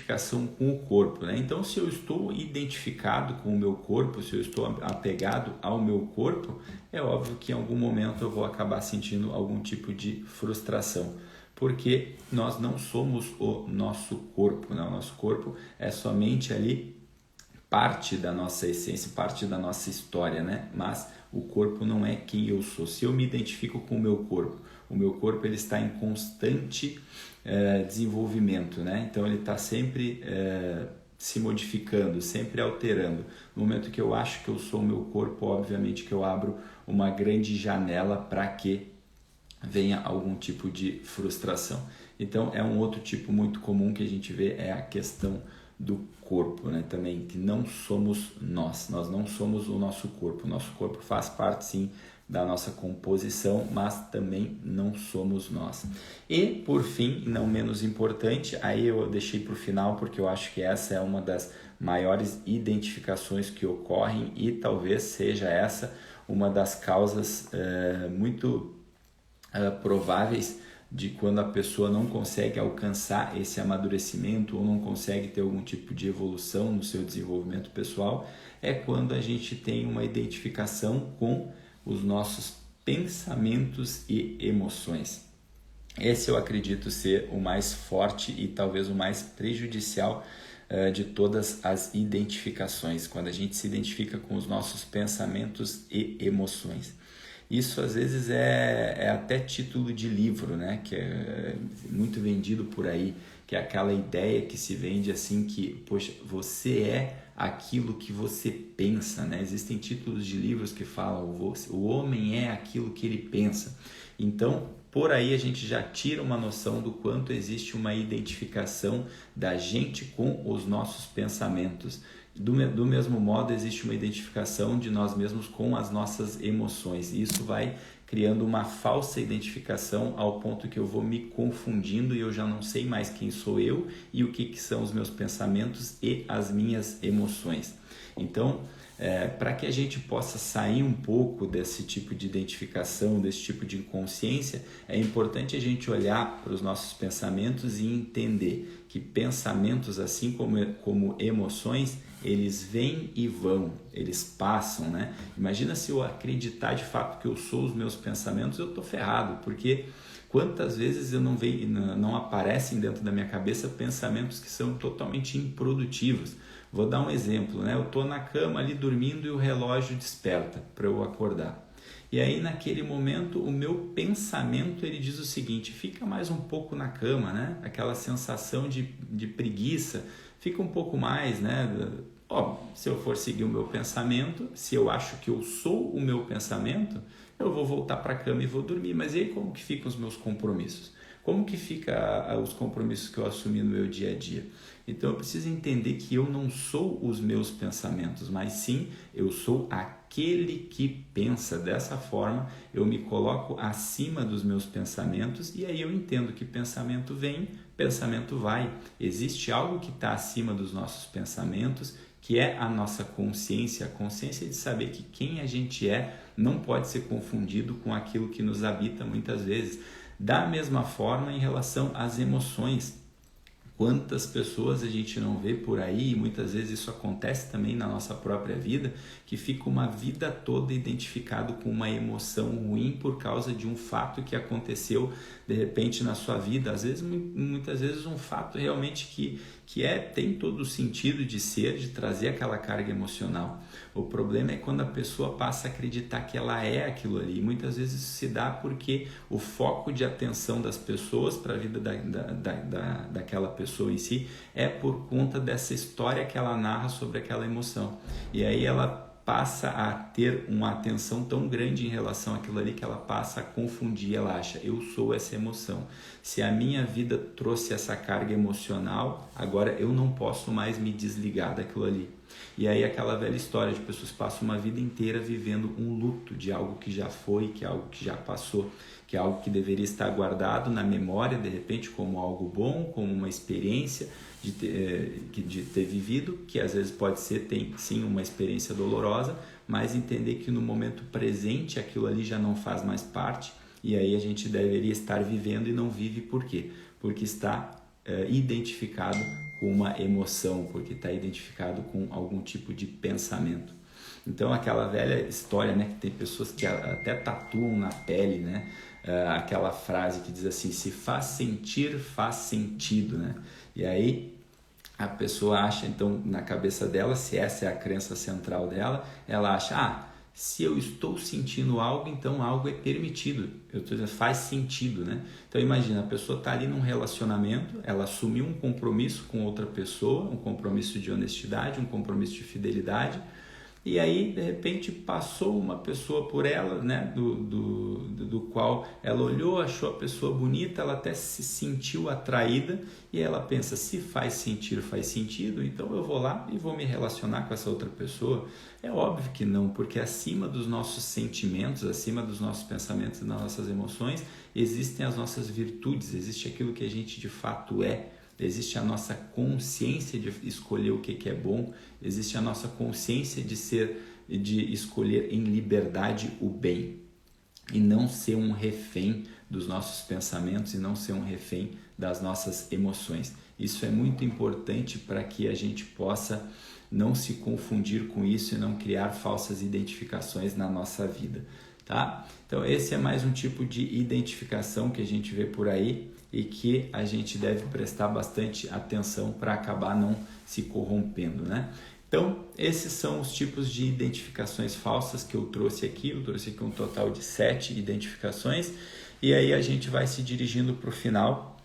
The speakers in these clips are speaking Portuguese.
identificação com o corpo, né? Então, se eu estou identificado com o meu corpo, se eu estou apegado ao meu corpo, é óbvio que em algum momento eu vou acabar sentindo algum tipo de frustração, porque nós não somos o nosso corpo, né? O nosso corpo é somente ali parte da nossa essência, parte da nossa história, né? Mas o corpo não é quem eu sou. Se eu me identifico com o meu corpo ele está em constante desenvolvimento, né? Então ele está sempre se modificando, sempre alterando. No momento que eu acho que eu sou o meu corpo, obviamente que eu abro uma grande janela para que venha algum tipo de frustração. Então é um outro tipo muito comum que a gente vê, é a questão do corpo, né? Também que não somos nós não somos o nosso corpo faz parte sim da nossa composição, mas também não somos nós. E por fim, e não menos importante, aí eu deixei para o final porque eu acho que essa é uma das maiores identificações que ocorrem e talvez seja essa uma das causas muito prováveis de quando a pessoa não consegue alcançar esse amadurecimento ou não consegue ter algum tipo de evolução no seu desenvolvimento pessoal, é quando a gente tem uma identificação com os nossos pensamentos e emoções. Esse eu acredito ser o mais forte e talvez o mais prejudicial de todas as identificações, quando a gente se identifica com os nossos pensamentos e emoções. Isso às vezes é até título de livro, né? Que é muito vendido por aí, que é aquela ideia que se vende assim que, poxa, você é aquilo que você pensa, né? Existem títulos de livros que falam o homem é aquilo que ele pensa. Então, por aí a gente já tira uma noção do quanto existe uma identificação da gente com os nossos pensamentos. Do mesmo modo, existe uma identificação de nós mesmos com as nossas emoções. E isso vai criando uma falsa identificação ao ponto que eu vou me confundindo e eu já não sei mais quem sou eu e o que são os meus pensamentos e as minhas emoções. Então, para que a gente possa sair um pouco desse tipo de identificação, desse tipo de inconsciência, é importante a gente olhar para os nossos pensamentos e entender que pensamentos, assim como emoções, eles vêm e vão, eles passam, né? Imagina se eu acreditar de fato que eu sou os meus pensamentos, eu estou ferrado, porque quantas vezes não aparecem dentro da minha cabeça pensamentos que são totalmente improdutivos. Vou dar um exemplo, né? Eu estou na cama ali dormindo e o relógio desperta para eu acordar. E aí naquele momento o meu pensamento ele diz o seguinte: fica mais um pouco na cama, né? Aquela sensação de preguiça, fica um pouco mais, né? Se eu for seguir o meu pensamento, se eu acho que eu sou o meu pensamento, eu vou voltar para a cama e vou dormir. Mas e aí como que ficam os meus compromissos? Como que fica os compromissos que eu assumi no meu dia a dia? Então eu preciso entender que eu não sou os meus pensamentos, mas sim eu sou aquele que pensa. Dessa forma eu me coloco acima dos meus pensamentos e aí eu entendo que pensamento vem, pensamento vai. Existe algo que está acima dos nossos pensamentos, que é a nossa consciência, a consciência de saber que quem a gente é não pode ser confundido com aquilo que nos habita muitas vezes. Da mesma forma em relação às emoções. Quantas pessoas a gente não vê por aí, e muitas vezes isso acontece também na nossa própria vida, que fica uma vida toda identificado com uma emoção ruim por causa de um fato que aconteceu de repente na sua vida, às vezes, muitas vezes um fato realmente que tem todo o sentido de ser, de trazer aquela carga emocional. O problema é quando a pessoa passa a acreditar que ela é aquilo ali. E muitas vezes isso se dá porque o foco de atenção das pessoas para a vida daquela pessoa em si é por conta dessa história que ela narra sobre aquela emoção. E aí ela passa a ter uma atenção tão grande em relação àquilo ali que ela passa a confundir, ela acha, eu sou essa emoção. Se a minha vida trouxe essa carga emocional, agora eu não posso mais me desligar daquilo ali. E aí aquela velha história de pessoas passam uma vida inteira vivendo um luto de algo que já foi, que é algo que já passou, que é algo que deveria estar guardado na memória, de repente, como algo bom, como uma experiência de ter vivido, que às vezes pode ser, tem sim uma experiência dolorosa, mas entender que no momento presente aquilo ali já não faz mais parte, e aí a gente deveria estar vivendo e não vive por quê? Porque está identificado com uma emoção, porque está identificado com algum tipo de pensamento. Então, aquela velha história, né, que tem pessoas que até tatuam na pele, né, aquela frase que diz assim: se faz sentir, faz sentido, né? E aí a pessoa acha, então, na cabeça dela, se essa é a crença central dela, ela acha, se eu estou sentindo algo, então algo é permitido. Eu estou dizendo, faz sentido, né? Então imagina, a pessoa está ali num relacionamento, ela assumiu um compromisso com outra pessoa, um compromisso de honestidade, um compromisso de fidelidade, e aí de repente passou uma pessoa por ela, né, do qual ela olhou, achou a pessoa bonita, ela até se sentiu atraída, e ela pensa, se faz sentido, então eu vou lá e vou me relacionar com essa outra pessoa. É óbvio que não, porque acima dos nossos sentimentos, acima dos nossos pensamentos e das nossas emoções, existem as nossas virtudes, existe aquilo que a gente de fato é. Existe a nossa consciência de escolher o que é bom, existe a nossa consciência de escolher em liberdade o bem e não ser um refém dos nossos pensamentos e não ser um refém das nossas emoções. Isso é muito importante para que a gente possa não se confundir com isso e não criar falsas identificações na nossa vida, tá? Então esse é mais um tipo de identificação que a gente vê por aí e que a gente deve prestar bastante atenção para acabar não se corrompendo, né? Então, esses são os tipos de identificações falsas que eu trouxe aqui. Eu trouxe aqui um total de 7 identificações. E aí a gente vai se dirigindo para o final,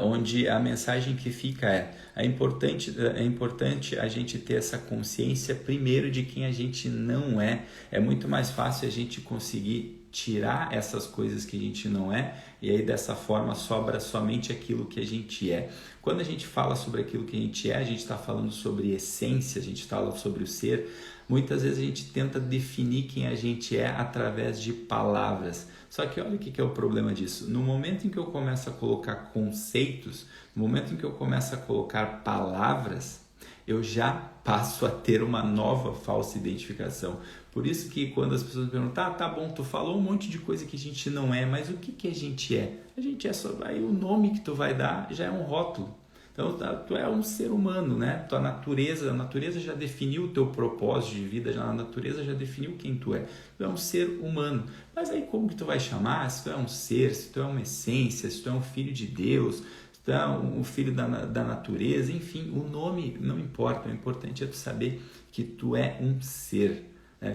onde a mensagem que fica é importante a gente ter essa consciência primeiro de quem a gente não é. É muito mais fácil a gente conseguir tirar essas coisas que a gente não é, e aí dessa forma sobra somente aquilo que a gente é. Quando a gente fala sobre aquilo que a gente é, a gente está falando sobre essência, a gente fala sobre o ser. Muitas vezes a gente tenta definir quem a gente é através de palavras. Só que olha o que é o problema disso. No momento em que eu começo a colocar conceitos, no momento em que eu começo a colocar palavras, eu já passo a ter uma nova falsa identificação. Por isso que quando as pessoas perguntam, tá bom, tu falou um monte de coisa que a gente não é, mas o que a gente é? A gente é só, aí o nome que tu vai dar já é um rótulo. Então tu é um ser humano, né? A natureza já definiu o teu propósito de vida, a natureza já definiu quem tu é. Tu é um ser humano. Mas aí como que tu vai chamar? Se tu é um ser, se tu é uma essência, se tu é um filho de Deus, se tu é um filho da natureza, enfim, o nome não importa. O importante é tu saber que tu é um ser.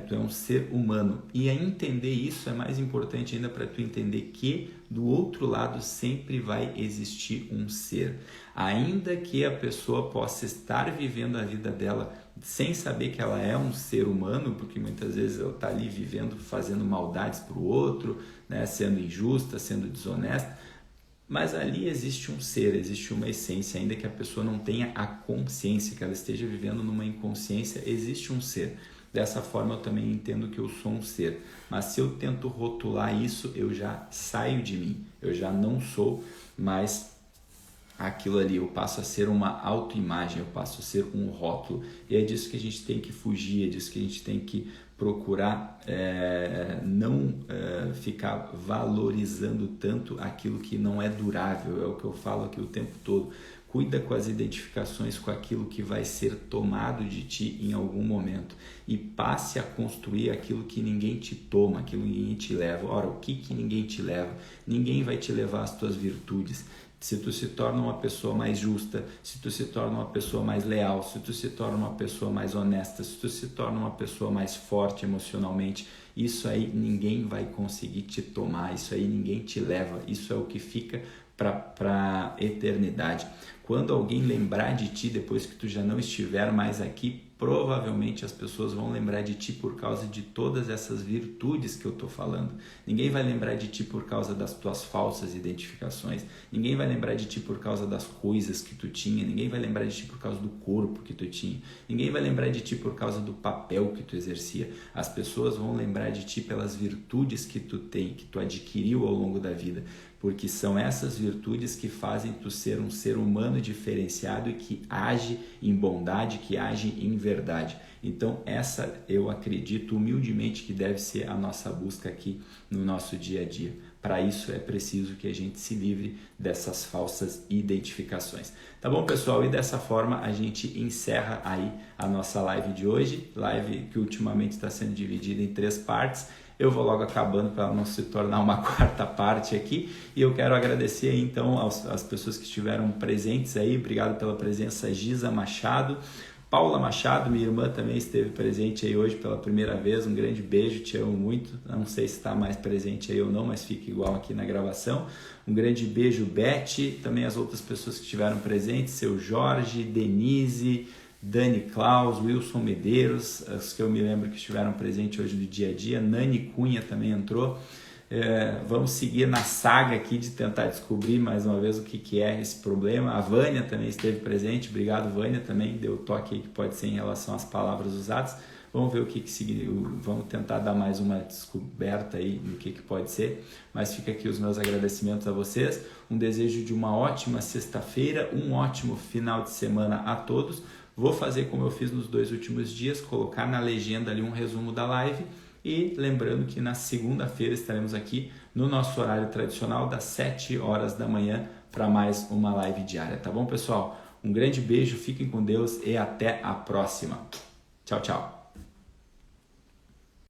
Tu é um ser humano, e a entender isso é mais importante ainda para tu entender que do outro lado sempre vai existir um ser, ainda que a pessoa possa estar vivendo a vida dela sem saber que ela é um ser humano, porque muitas vezes ela está ali vivendo, fazendo maldades para o outro, né, sendo injusta, sendo desonesta, mas ali existe um ser, existe uma essência, ainda que a pessoa não tenha a consciência, que ela esteja vivendo numa inconsciência, existe um ser. Dessa forma eu também entendo que eu sou um ser, mas se eu tento rotular isso, eu já saio de mim, eu já não sou mais aquilo ali, eu passo a ser uma autoimagem, eu passo a ser um rótulo, e é disso que a gente tem que fugir, é disso que a gente tem que procurar não ficar valorizando tanto aquilo que não é durável, é o que eu falo aqui o tempo todo. Cuida com as identificações, com aquilo que vai ser tomado de ti em algum momento, e passe a construir aquilo que ninguém te toma, aquilo que ninguém te leva. Ora, o que ninguém te leva? Ninguém vai te levar às tuas virtudes. Se tu se torna uma pessoa mais justa, se tu se torna uma pessoa mais leal, se tu se torna uma pessoa mais honesta, se tu se torna uma pessoa mais forte emocionalmente, isso aí ninguém vai conseguir te tomar, isso aí ninguém te leva, isso é o que fica para a eternidade. Quando alguém lembrar de ti depois que tu já não estiver mais aqui, provavelmente as pessoas vão lembrar de ti por causa de todas essas virtudes que eu estou falando. Ninguém vai lembrar de ti por causa das tuas falsas identificações, ninguém vai lembrar de ti por causa das coisas que tu tinha, ninguém vai lembrar de ti por causa do corpo que tu tinha, ninguém vai lembrar de ti por causa do papel que tu exercia. As pessoas vão lembrar de ti pelas virtudes que tu tem, que tu adquiriu ao longo da vida, porque são essas virtudes que fazem tu ser um ser humano diferenciado e que age em bondade, que age em verdade. Então essa eu acredito humildemente que deve ser a nossa busca aqui no nosso dia a dia. para isso é preciso que a gente se livre dessas falsas identificações. Tá bom, pessoal? E dessa forma a gente encerra aí a nossa live de hoje, live que ultimamente está sendo dividida em 3 partes. Eu vou logo acabando para não se tornar uma 4ª parte aqui, e eu quero agradecer então às pessoas que estiveram presentes aí. Obrigado pela presença, Giza Machado. Paula Machado, minha irmã, também esteve presente aí hoje pela primeira vez. Um grande beijo, te amo muito. Não sei se está mais presente aí ou não, mas fica igual aqui na gravação. Um grande beijo, Beth, também as outras pessoas que estiveram presentes, seu Jorge, Denise, Dani Klaus, Wilson Medeiros, os que eu me lembro que estiveram presentes hoje no dia a dia. Nani Cunha também entrou. Vamos seguir na saga aqui de tentar descobrir mais uma vez o que é esse problema. A Vânia também esteve presente, obrigado Vânia, também deu o toque aí que pode ser em relação às palavras usadas. Vamos ver o que significa, vamos tentar dar mais uma descoberta aí do que pode ser, mas fica aqui os meus agradecimentos a vocês, um desejo de uma ótima sexta-feira, um ótimo final de semana a todos. Vou fazer como eu fiz nos 2 últimos dias, colocar na legenda ali um resumo da live. E lembrando que na segunda-feira estaremos aqui no nosso horário tradicional das 7 horas da manhã para mais uma live diária, tá bom, pessoal? Um grande beijo, fiquem com Deus e até a próxima. Tchau, tchau.